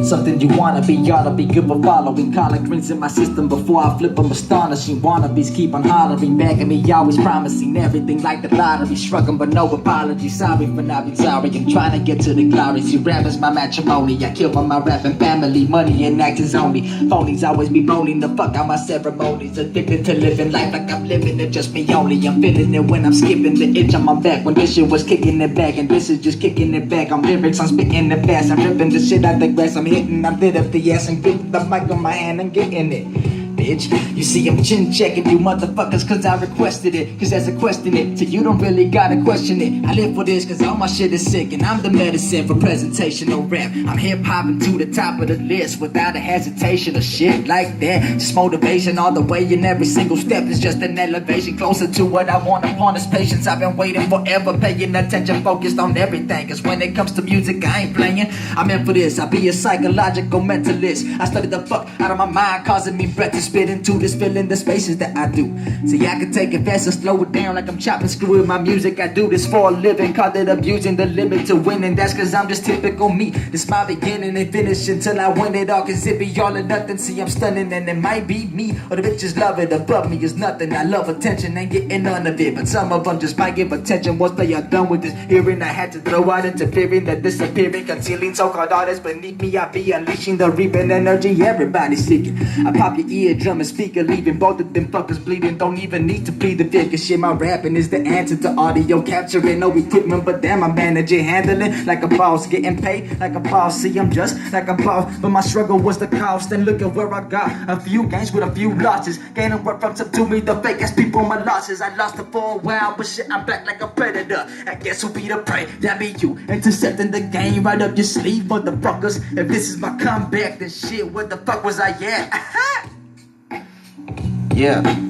Something you wanna be, ought to be good for following. Collard greens in my system before I flip them, astonishing. Wannabes keep on hollering, begging me, always promising everything like the lottery. Shrugging but no apology, sorry for not being sorry. I'm trying to get to the glory. See, rap is my matrimony. I kill for my rapping family, money and actors only. Phonies always be moaning the fuck out my ceremonies. Addicted to living life like I'm living it, just me only. I'm feeling it when I'm skipping the itch on my back. When this shit was kicking it back, and this is just kicking it back. I'm lyrics, I'm spitting it fast. I'm ripping the shit out the grass. I'm hitting, I'm lit up the ass and grip the mic on my hand and getting it. Bitch, you see I'm chin checking you motherfuckers cause I requested it. Cause as a question it, so you don't really gotta question it. I live for this cause all my shit is sick. And I'm the medicine for presentational rap. I'm hip hopping to the top of the list without a hesitation or shit like that. Just motivation all the way, and every single step is just an elevation closer to what I want upon this patience. I've been waiting forever, paying attention, focused on everything. Cause when it comes to music I ain't playing. I'm in for this, I'll be a psychological mentalist. I study the fuck out of my mind, causing me breath to spit into this, filling the spaces that I do. See, I can take it fast or slow it down like I'm chopping screw with my music. I do this for a living, call it abusing the limit to winning. That's cause I'm just typical me. This my beginning and finish until I win it all. Cause it be all or nothing. See, I'm stunning and it might be me, or the bitches love it. Above me is nothing. I love attention, ain't getting none of it. But some of them just might give attention once they are done with this hearing. I had to throw out interfering, the disappearing, concealing so-called artists beneath me. I be unleashing the reaping energy everybody's seeking. I pop your eardrum and speaker, leaving both of them fuckers bleeding. Don't even need to plead the fifth, cause shit, my rapping is the answer to audio capturing. No equipment, but damn, I manage it, handling like a boss, getting paid like a boss. See, I'm just like a boss, but my struggle was the cost. And look at where I got a few gains with a few losses, gaining work from to me, the fake ass people, my losses. I lost it for a while, but shit, I'm back like a predator. I guess who'll be the prey? That be you, intercepting the game right up your sleeve, motherfuckers. If this is my comeback, then shit, where the fuck was I at? Yeah.